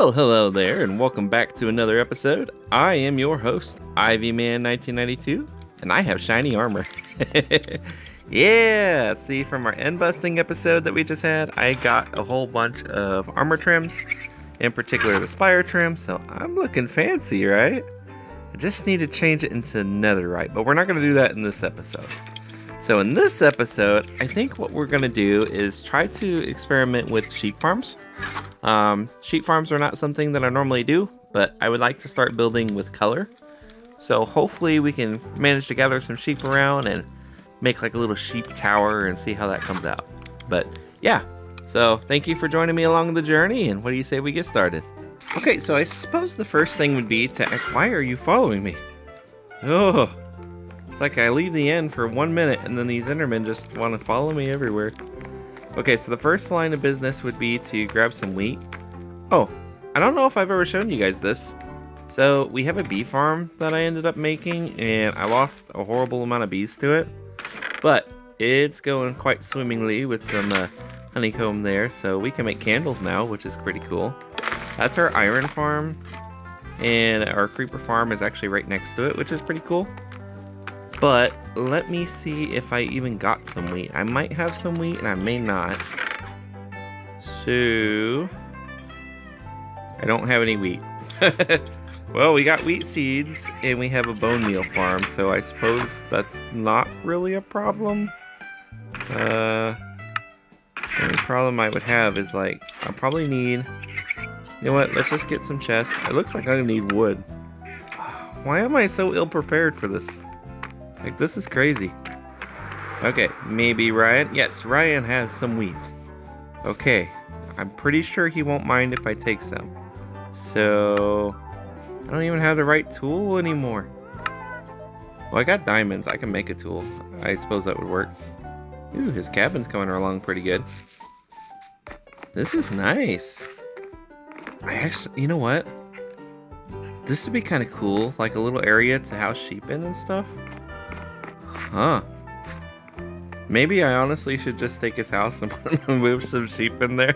Well, hello there, and welcome back to another episode. I am your host, Ivyman1992, and I have shiny armor. Yeah, see, from our end busting episode that we just had, I got a whole bunch of armor trims, in particular the spire trim, so I'm looking fancy, right? I just need to change it into netherite, but we're not going to do that in this episode. So in this episode, I think what we're going to do is try to experiment with sheep farms. Sheep farms are not something that I normally do, but I would like to start building with color. So hopefully we can manage to gather some sheep around and make like a little sheep tower and see how that comes out. But yeah, so thank you for joining me along the journey, and what do you say we get started? Okay, so I suppose the first thing would be to, why are you following me? Oh, it's like I leave the end for 1 minute and then these endermen just want to follow me everywhere. Okay, so the first line of business would be to grab some wheat. Oh, I don't know if I've ever shown you guys this. So we have a bee farm that I ended up making, and I lost a horrible amount of bees to it. But it's going quite swimmingly with some honeycomb there, so we can make candles now, which is pretty cool. That's our iron farm, and our creeper farm is actually right next to it, which is pretty cool. But let me see if I even got some wheat. I might have some wheat and I may not. So I don't have any wheat. Well, we got wheat seeds and we have a bone meal farm, so I suppose that's not really a problem. The only problem I would have is like I'll probably need, you know what, let's just get some chests. It looks like I'm gonna need wood. Why am I so ill prepared for this? Like, this is crazy. Okay, maybe Ryan. Yes, Ryan has some wheat. Okay, I'm pretty sure he won't mind if I take some. So, I don't even have the right tool anymore. Well, I got diamonds. I can make a tool. I suppose that would work. Ooh, his cabin's coming along pretty good. This is nice. I actually, you know what? This would be kind of cool. Like a little area to house sheep in and stuff. Huh. Maybe I honestly should just take his house and move some sheep in there.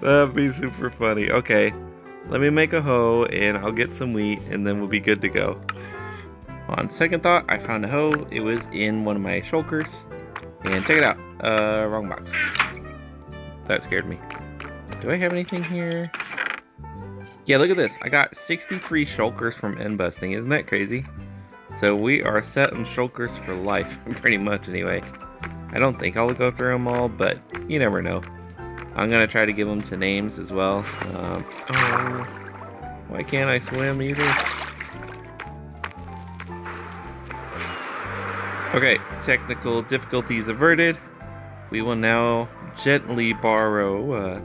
That'd be super funny. Okay, let me make a hoe and I'll get some wheat and then we'll be good to go. On second thought, I found a hoe. It was in one of my shulkers. And check it out. Wrong box. That scared me. Do I have anything here? Yeah, look at this. I got 63 shulkers from end busting. Isn't that crazy? So we are set on shulkers for life, pretty much anyway. I don't think I'll go through them all, but you never know. I'm going to try to give them to names as well. Oh, why can't I swim either? Okay, technical difficulties averted. We will now gently borrow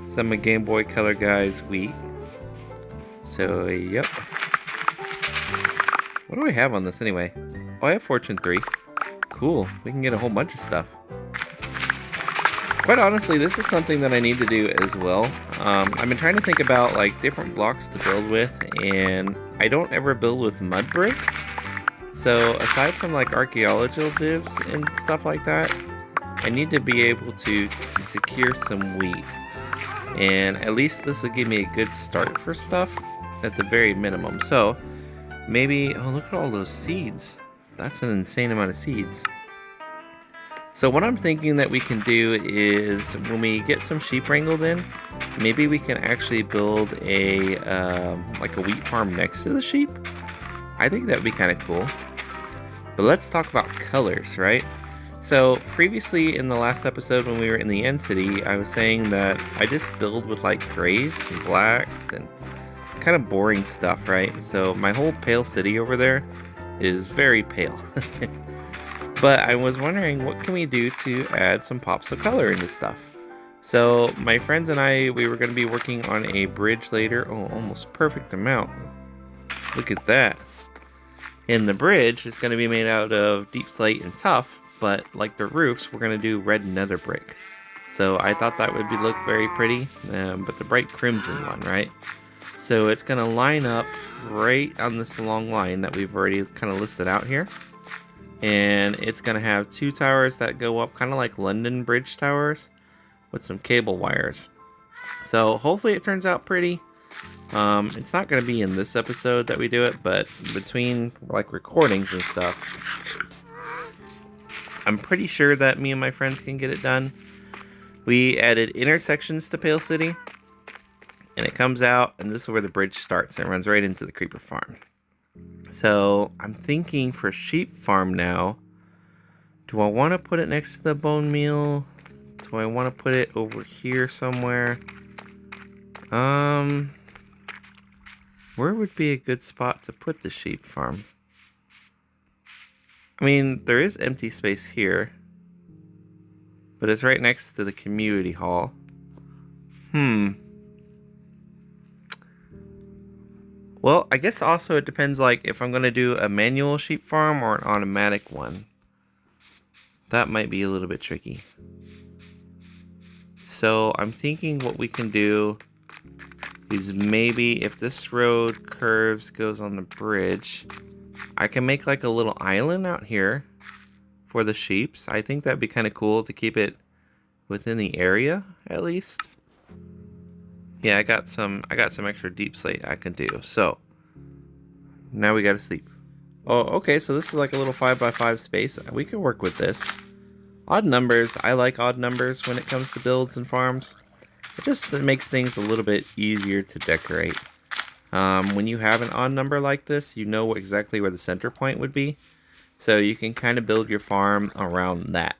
some of Game Boy Color Guy's wheat. So, yep. What do I have on this anyway? Oh, I have Fortune 3. Cool. We can get a whole bunch of stuff. Quite honestly, this is something that I need to do as well. I've been trying to think about like different blocks to build with, and I don't ever build with mud bricks. So aside from like archaeological divs and stuff like that, I need to be able to secure some wheat. And at least this will give me a good start for stuff at the very minimum. So maybe, oh, look at all those seeds. That's an insane amount of seeds. So what I'm thinking that we can do is when we get some sheep wrangled in, maybe we can actually build a like a wheat farm next to the sheep. I think that would be kind of cool. But let's talk about colors, right? So previously in the last episode when we were in the end city, I was saying that I just build with like grays and blacks and kind of boring stuff, right? So my whole pale city over there is very pale. But I was wondering, what can we do to add some pops of color into stuff? So my friends and I, we were going to be working on a bridge later. Oh, almost perfect amount. Look at that. And the bridge is going to be made out of deep slate and tough, but like the roofs, we're going to do red nether brick. So I thought that would look very pretty, but the bright crimson one, right? So it's going to line up right on this long line that we've already kind of listed out here. And it's going to have two towers that go up kind of like London Bridge towers with some cable wires. So hopefully it turns out pretty. It's not going to be in this episode that we do it, but between like recordings and stuff, I'm pretty sure that me and my friends can get it done. We added intersections to Pale City, and it comes out, and this is where the bridge starts, and it runs right into the creeper farm. So I'm thinking for sheep farm now, do I want to put it next to the bone meal? Do I want to put it over here somewhere? Where would be a good spot to put the sheep farm? I mean, there is empty space here, but it's right next to the community hall. Well, I guess also it depends, like, if I'm going to do a manual sheep farm or an automatic one. That might be a little bit tricky. So I'm thinking what we can do is maybe if this road curves, goes on the bridge, I can make like a little island out here for the sheeps. I think that'd be kind of cool to keep it within the area at least. Yeah, I got some extra deep slate I can do. So now we gotta sleep. Oh, okay, so this is like a little 5x5 space. We can work with this. Odd numbers. I like odd numbers when it comes to builds and farms. It just makes things a little bit easier to decorate. When you have an odd number like this, you know exactly where the center point would be. So you can kind of build your farm around that.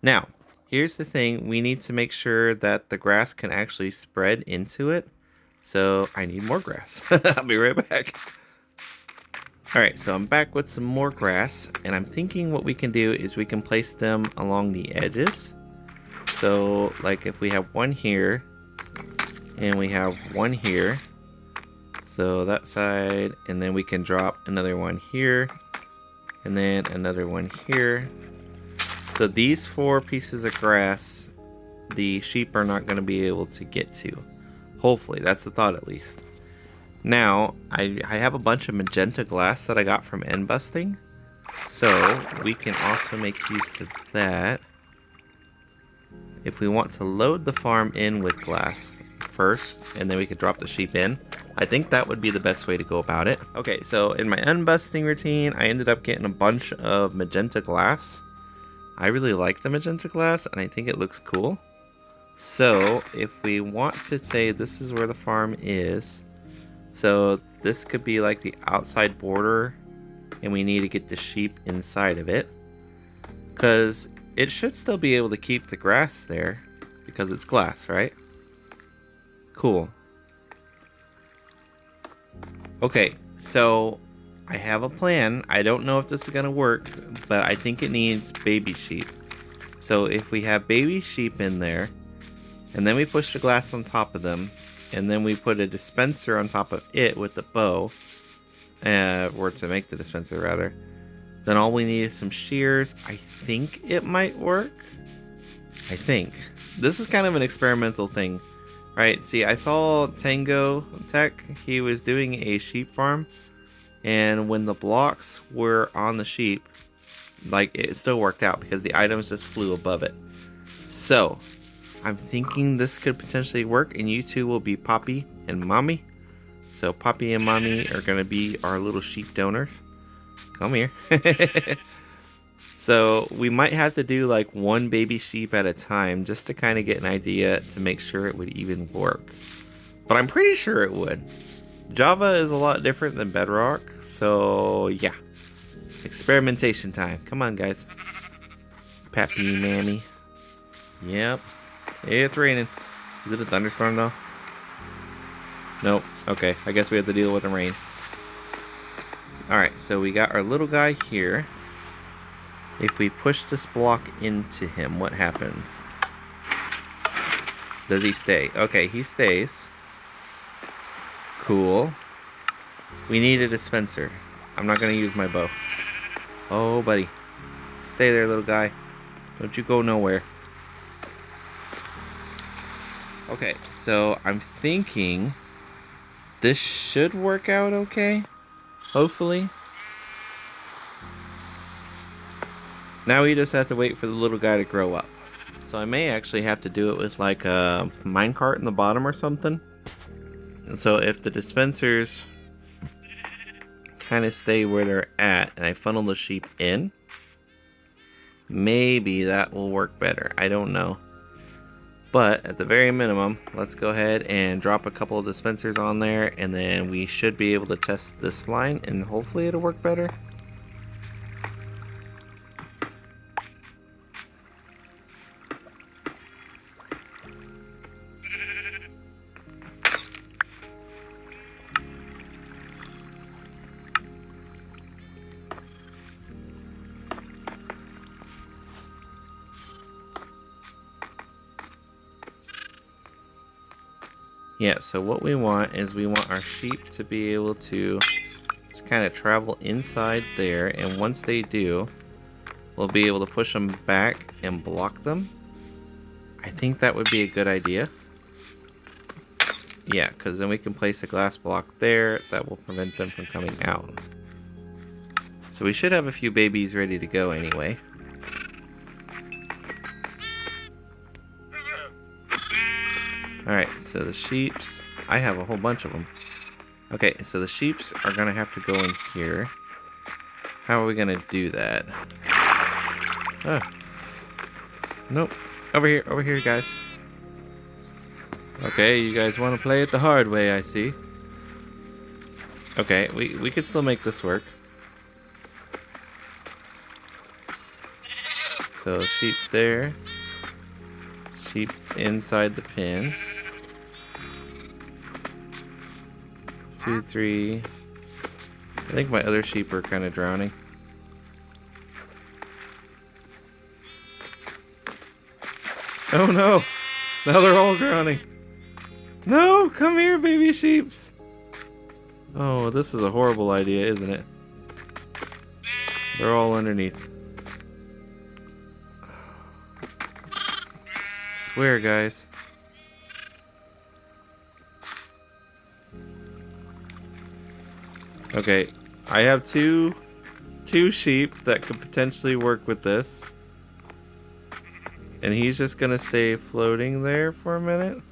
Now, here's the thing. We need to make sure that the grass can actually spread into it. So I need more grass. I'll be right back. Alright, so I'm back with some more grass. And I'm thinking what we can do is we can place them along the edges. So, like if we have one here, and we have one here, so that side, and then we can drop another one here, and then another one here. So these 4 pieces of grass, the sheep are not going to be able to get to. Hopefully, that's the thought at least. Now, I have a bunch of magenta glass that I got from end busting, so we can also make use of that. If we want to load the farm in with glass first, and then we could drop the sheep in, I think that would be the best way to go about it. Okay, so in my unbusting routine, I ended up getting a bunch of magenta glass. I really like the magenta glass, and I think it looks cool. So if we want to say this is where the farm is, so this could be like the outside border, and we need to get the sheep inside of it, because it should still be able to keep the grass there because it's glass, right? Cool. Okay, so I have a plan. I don't know if this is going to work, but I think it needs baby sheep. So if we have baby sheep in there, and then we push the glass on top of them, and then we put a dispenser on top of it with the bow, or to make the dispenser rather, then all we need is some shears. I think it might work. I think. This is kind of an experimental thing, right? See, I saw Tango Tech. He was doing a sheep farm, and when the blocks were on the sheep, like, it still worked out because the items just flew above it. So, I'm thinking this could potentially work, and you two will be Poppy and Mommy. So Poppy and Mommy are going to be our little sheep donors. Come here. So we might have to do like one baby sheep at a time just to kind of get an idea to make sure it would even work. But I'm pretty sure it would. Java is a lot different than Bedrock, so yeah. Experimentation time. Come on, guys. Pappy, Mammy. Yep. It's raining. Is it a thunderstorm though? Nope. Okay, I guess we have to deal with the rain. Alright, so we got our little guy here. If we push this block into him, what happens? Does he stay? Okay, he stays. Cool. We need a dispenser. I'm not going to use my bow. Oh, buddy. Stay there, little guy. Don't you go nowhere. Okay, so I'm thinking this should work out okay. Hopefully. Now we just have to wait for the little guy to grow up. So I may actually have to do it with like a minecart in the bottom or something. And so if the dispensers kind of stay where they're at and I funnel the sheep in, maybe that will work better. I don't know. But at the very minimum, let's go ahead and drop a couple of dispensers on there, and then we should be able to test this line and hopefully it'll work better. Yeah, so what we want is we want our sheep to be able to just kind of travel inside there, and once they do, we'll be able to push them back and block them. I think that would be a good idea. Yeah, because then we can place a glass block there that will prevent them from coming out. So we should have a few babies ready to go anyway. Alright, so the sheeps, I have a whole bunch of them. Okay, so the sheeps are going to have to go in here. How are we going to do that? Oh. Nope. Over here, guys. Okay, you guys want to play it the hard way, I see. Okay, we could still make this work. So, sheep there. Sheep inside the pen. 2, 3. I think my other sheep are kind of drowning. Oh no! Now they're all drowning. No! Come here, baby sheeps! Oh, this is a horrible idea, isn't it? They're all underneath. I swear, guys. Okay, I have two sheep that could potentially work with this. And he's just gonna stay floating there for a minute.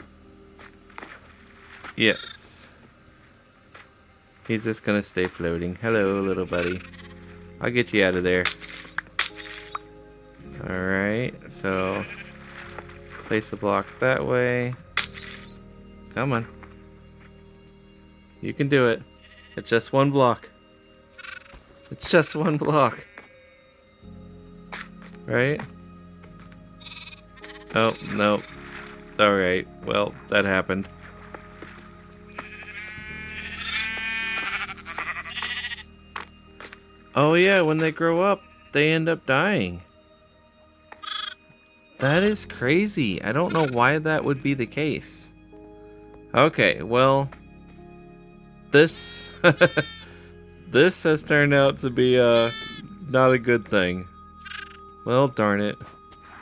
Yes. He's just gonna stay floating. Hello, little buddy. I'll get you out of there. Alright, so place the block that way. Come on. You can do it. It's just one block. It's just one block. Right? Oh, no. Alright, well, that happened. Oh yeah, when they grow up, they end up dying. That is crazy. I don't know why that would be the case. Okay, well, this this has turned out to be not a good thing. Well, darn it.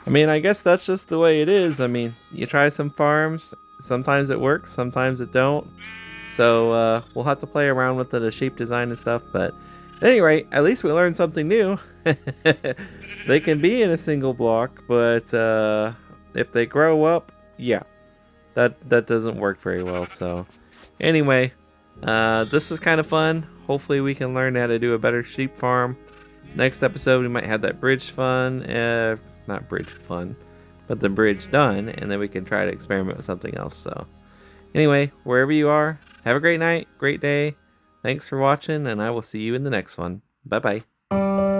I mean, I guess that's just the way it is. I mean, you try some farms, sometimes it works, sometimes it don't. So we'll have to play around with the sheep design and stuff, but at any rate, at least we learned something new. They can be in a single block, but if they grow up, yeah, that doesn't work very well. So anyway, this is kind of fun. Hopefully we can learn how to do a better sheep farm. Next episode we might have that bridge fun, not bridge fun, but the bridge done, and then we can try to experiment with something else. So anyway, wherever you are, have a great night, great day. Thanks for watching, and I will see you in the next one. Bye bye.